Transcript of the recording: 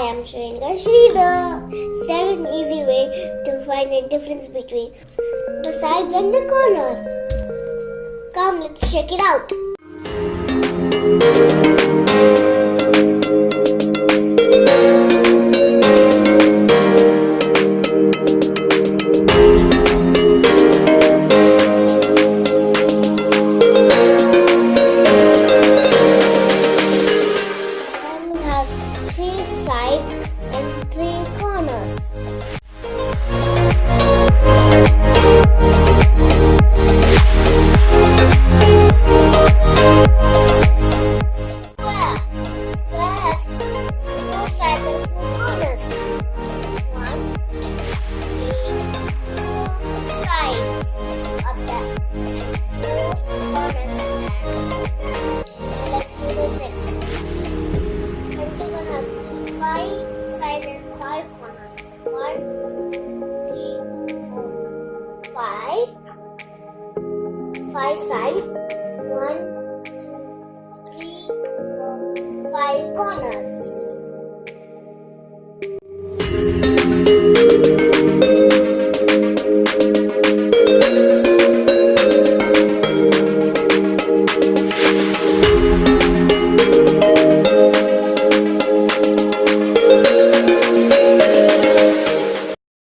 am Sreyanika. Shreedhar. 7 easy way to find the difference between the sides and the corner. Come, let's check it out. Has 3 sides and 3 corners. Square. Square has 4 sides and 4 corners. 1, 3, 4 sides of that and 4 corners. And let's do the next one. Pentagon has 5 sides and 5 corners. 1, 2, 3, 4, 5. 5 sides. 1, 2, 3, 4, 5 corners.